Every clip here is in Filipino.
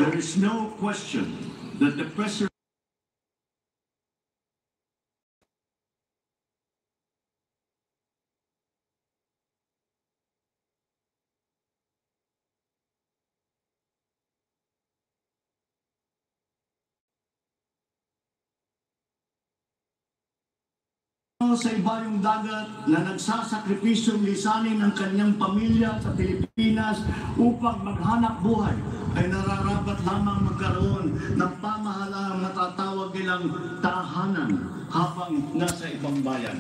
There is no question that the pressure sa ibayong dagat na nagsasakripisyong lisanin ng kanyang pamilya sa Pilipinas upang maghanap buhay ay nararapat lamang magkaroon ng pamahalaang natatawag nilang tahanan habang nasa ibang bayan.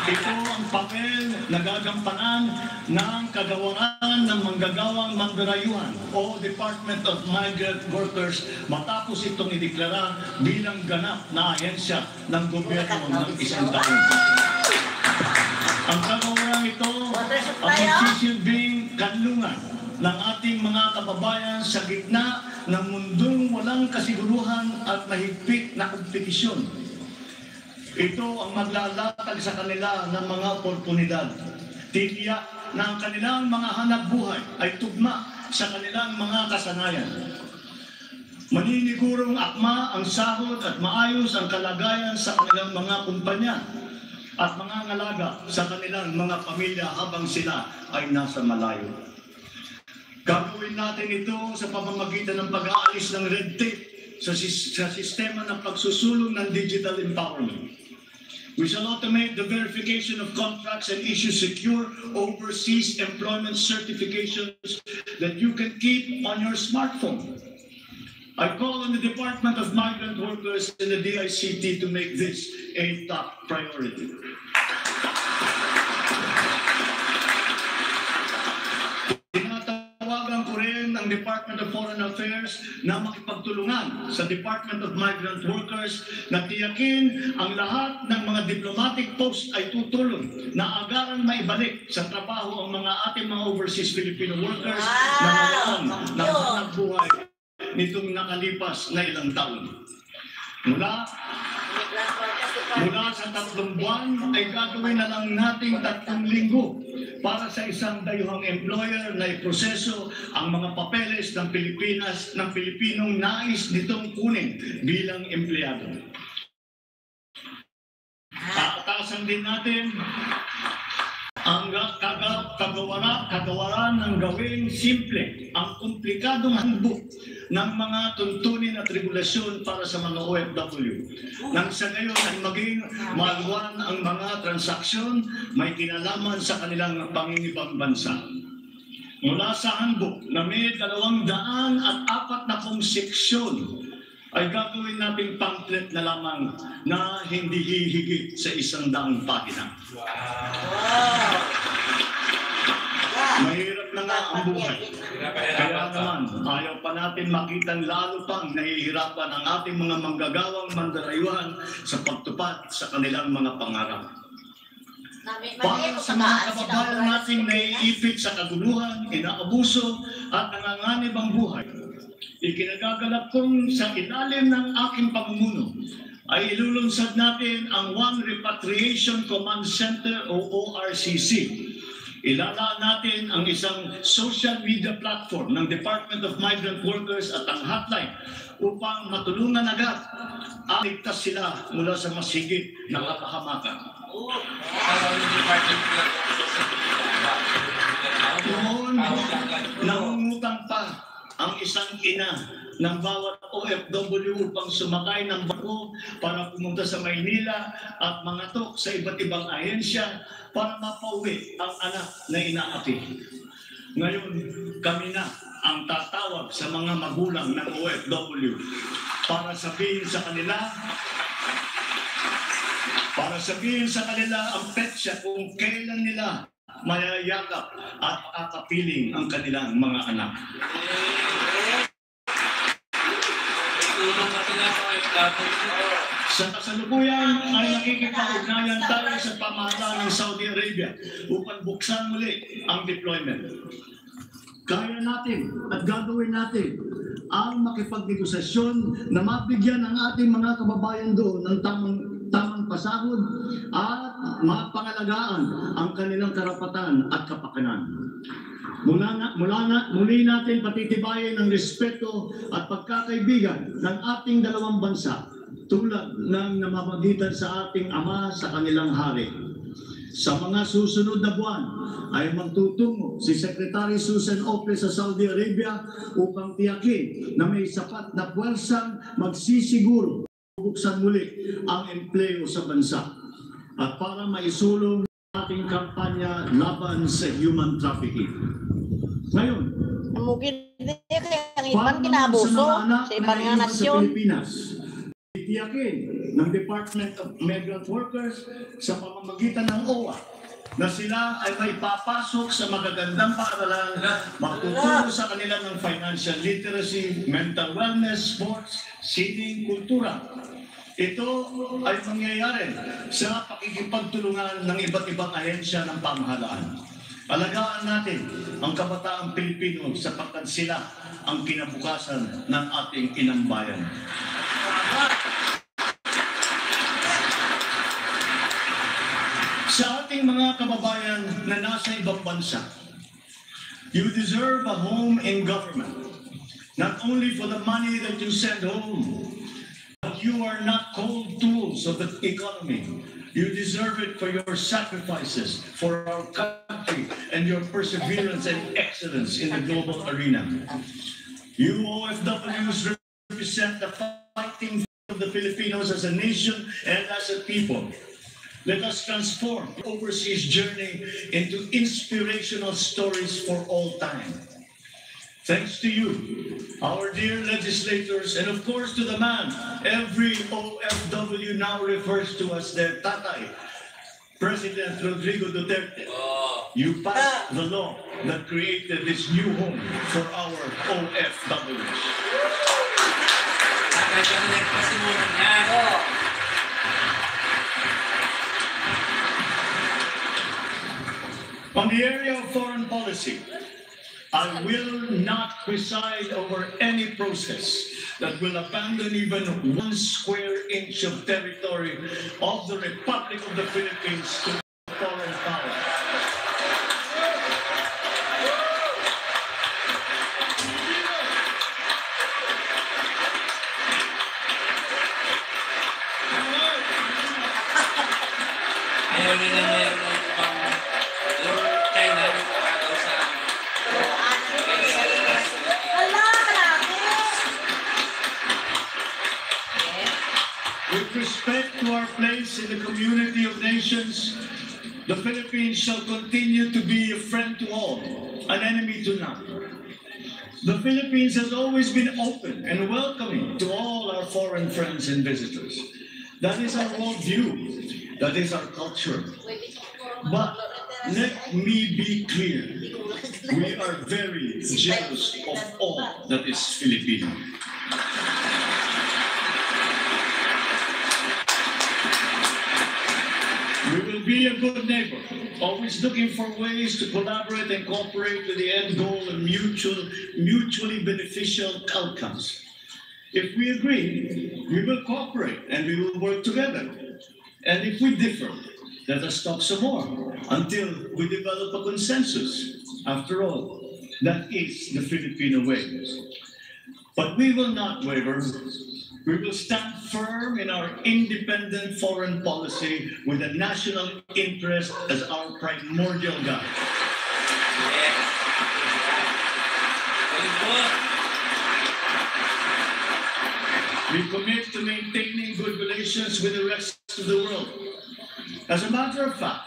Ito ang papel na gagampanan ng kagawaran ng manggagawang mandarayuhan o Department of Migrant Workers matapos itong ideklara bilang ganap na ahensya ng gobyerno ng isang taon. Ang kagawaran ito ang magsisilbing kanlungan ng ating mga kababayan sa gitna ng mundong walang kasiguruhan at mahigpit na kompetisyon. Ito ang maglalatag sa kanila ng mga oportunidad. Tiyak na ang kanilang mga hanap buhay ay tugma sa kanilang mga kasanayan. Maninigurong akma ang sahod at maayos ang kalagayan sa kanilang mga kumpanya at mga ngalaga sa kanilang mga pamilya habang sila ay nasa malayo. Gagawin natin ito sa pamamagitan ng pag-aalis ng red tape sa sistema ng pagsusulong ng digital empowerment. We shall automate the verification of contracts and issue secure overseas employment certifications that you can keep on your smartphone. I call on the Department of Migrant Workers and the DICT to make this a top priority. Ang Department of Foreign Affairs na makipagtulungan sa Department of Migrant Workers na tiyakin ang lahat ng mga diplomatic post ay tutulong na agaran maibalik sa trabaho ang mga ating mga overseas Filipino workers na naroon ng hanap buhay nitong nakalipas na ilang taon. Mula sa 3 buwan ay gagawin na lang nating 3 linggo para sa isang dayuhang employer na iproseso ang mga papeles ng Pilipinas ng Pilipinong nais nitong kunin bilang empleyado. Taatasan din natin ang kagawaran ng gawing simple ang komplikadong handbook ng mga tuntunin at regulasyon para sa mga OFW. Nang sa ngayon ay maging maluwan ang mga transaksyon may kinalaman sa kanilang pangingibang bansa. Mula sa handbook na may 240 seksyon ay gagawin nating pamphlet na lamang na hindi hihigit sa 100 pagina. Mahirap na nga ang buhay. Kaya naman, ayaw pa natin makitang lalo pang nahihirapan ang ating mga manggagawang mandarayuhan sa pagtupad sa kanilang mga pangarap. Para sa mga kababayan nating naiipit sa kaguluhan, inaabuso at nanganganib ang buhay, ikinagagalak kong sa ilalim ng aking pamumuno ay ilulunsad natin ang One Repatriation Command Center o ORCC. Ilalaan natin ang isang social media platform ng Department of Migrant Workers at ang hotline upang matulungan agad at ligtas sila mula sa masigit na kapahamakan. Noon, nangungutang pa ang isang ina ng bawat OFW upang sumakay ng barko para pumunta sa Maynila at mangatok sa iba't ibang ahensya para mapauwi ang anak na inaati. Ngayon, kami na ang tatawag sa mga magulang ng OFW para sabihin sa kanila ang petsa kung kailan nila mayayakap at akapiling ang kanilang mga anak. Sa kasalukuyan ay nakikipag-ugnayan tayo sa pamahalaan ng Saudi Arabia upang buksan muli ang deployment. Kaya natin at gagawin natin ang makipagnegosasyon na mabigyan ang ating mga kababayan doon ng tamang tamang pasahod at mapangalagaan ang kanilang karapatan at kapakanan. Muli natin patitibayin ang respeto at pagkakaibigan ng ating dalawang bansa tulad ng namamagitan sa ating ama sa kanilang hari. Sa mga susunod na buwan ay magtutungo si Secretary Susan Ople sa Saudi Arabia upang tiyakin na may sapat na puwersang magsisiguro buksan muli ang empleo sa bansa at para maisulong ating kampanya laban sa human trafficking. Ngayon, mungkin dia kayak ang ibang kinabuso sa ibang nga nasyon. Itiyakin ng Department of Migrant Workers sa pamamagitan ng OWA na sila ay may papasok sa magagandang paaralan, magtuturo sa kanila ng financial literacy, mental wellness, sports, sining, kultura. Ito ay mangyayari sa pakikipagtulungan ng iba't ibang ahensya ng pamahalaan. Alagaan natin ang kabataang Pilipino sapagkat sila ang kinabukasan ng ating inang bayan. Sa ating mga kababayan na nasa ibang bansa, you deserve a home in government, not only for the money that you send home, but you are not cold tools of the economy. You deserve it for your sacrifices, for our country, and your perseverance and excellence in the global arena. You OFWs represent the fighting of the Filipinos as a nation and as a people. Let us transform the overseas journey into inspirational stories for all time. Thanks to you, our dear legislators, and of course to the man every OFW now refers to as their tatay, President Rodrigo Duterte. You passed the law that created this new home for our OFWs. On the area of foreign policy, I will not preside over any process that will abandon even 1 square inch of territory of the Republic of the Philippines to a foreign power. With respect to our place in the community of nations, the Philippines shall continue to be a friend to all, an enemy to none. The Philippines has always been open and welcoming to all our foreign friends and visitors. That is our worldview. That is our culture. But let me be clear. We are very jealous of all that is Filipino. We will be a good neighbor, always looking for ways to collaborate and cooperate with the end goal of mutually beneficial outcomes. If we agree, we will cooperate and we will work together. And if we differ, let us talk some more until we develop a consensus. After all, that is the Filipino way. But we will not waver. We will stand firm in our independent foreign policy with the national interest as our primordial guide. We commit to maintaining good relations with the rest of the world. As a matter of fact,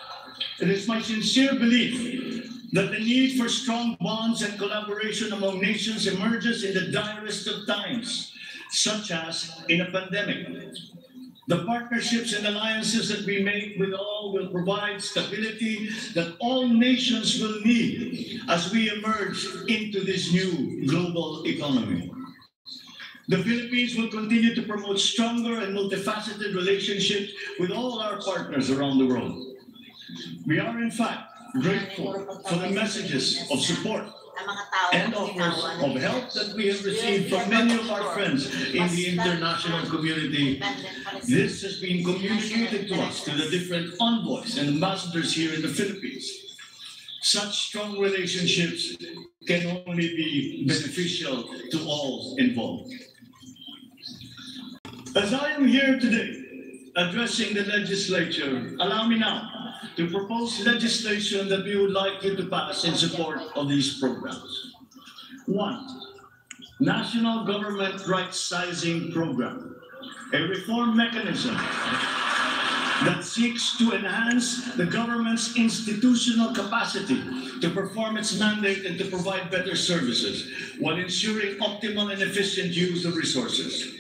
it is my sincere belief that the need for strong bonds and collaboration among nations emerges in the direst of times, such as in a pandemic. The partnerships and alliances that we make with all will provide stability that all nations will need as we emerge into this new global economy. The Philippines will continue to promote stronger and multifaceted relationships with all our partners around the world. We are, in fact, grateful for the messages of support and offers of help that we have received from many of our friends in the international community. This has been communicated to us through the different envoys and ambassadors here in the Philippines. Such strong relationships can only be beneficial to all involved. As I am here today addressing the legislature, allow me now to propose legislation that we would like you to pass in support of these programs. 1. National Government Right-Sizing Program, a reform mechanism that seeks to enhance the government's institutional capacity to perform its mandate and to provide better services while ensuring optimal and efficient use of resources.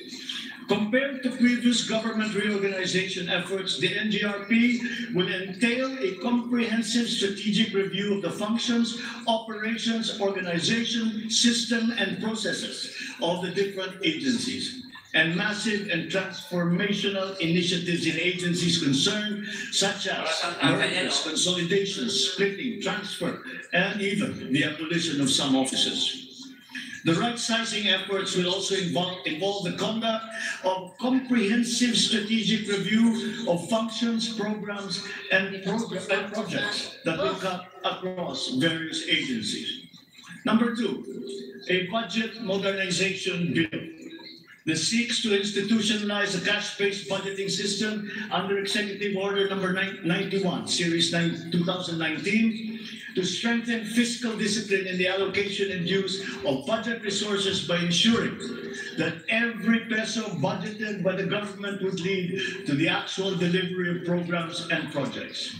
Compared to previous government reorganization efforts, the NGRP will entail a comprehensive strategic review of the functions, operations, organization, system, and processes of the different agencies, and massive and transformational initiatives in agencies concerned, such as mergers, consolidations, splitting, transfer, and even the abolition of some offices. The right-sizing efforts will also involve the conduct of comprehensive strategic review of functions, programs, and projects that will cut across various agencies. Number 2, a budget modernization bill. This seeks to institutionalize a cash-based budgeting system under Executive Order Number 91, Series 2019, to strengthen fiscal discipline in the allocation and use of budget resources by ensuring that every peso budgeted by the government would lead to the actual delivery of programs and projects.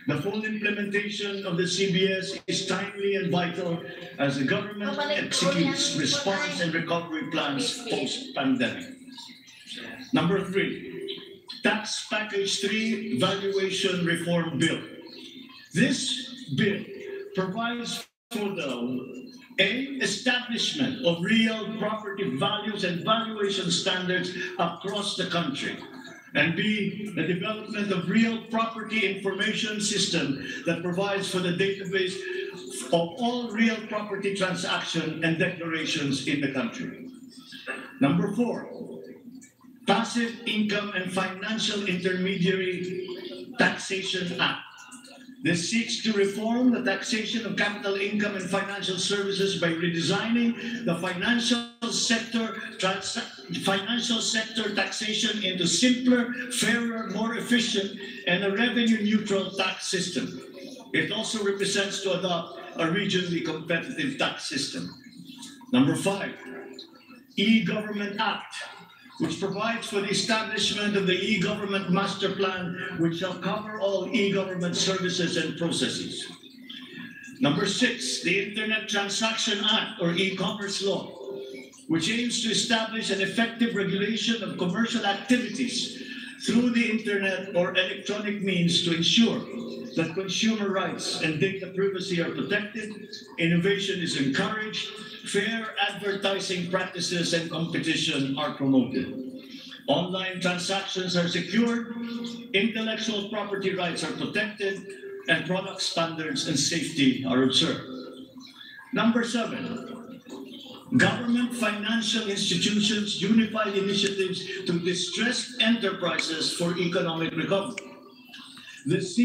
The full implementation of the CBS is timely and vital as the government executes response and recovery plans post-pandemic. Number 3, Tax Package 3 Valuation Reform Bill. This bill provides for the establishment of real property values and valuation standards across the country, and B, the development of real property information system that provides for the database of all real property transaction and declarations in the country. Number 4, Passive Income and Financial Intermediary Taxation Act. This seeks to reform the taxation of capital income and financial services by redesigning the financial sector taxation into simpler, fairer, more efficient, and a revenue-neutral tax system. It also represents to adopt a regionally competitive tax system. Number 5, E-Government Act, which provides for the establishment of the e-government master plan, which shall cover all e-government services and processes. Number 6, the Internet Transaction Act, or e-commerce law, which aims to establish an effective regulation of commercial activities through the internet or electronic means to ensure that consumer rights and data privacy are protected, innovation is encouraged, fair advertising practices and competition are promoted. Online transactions are secured, intellectual property rights are protected, and product standards and safety are observed. Number 7, government financial institutions unified initiatives to distressed enterprises for economic recovery. This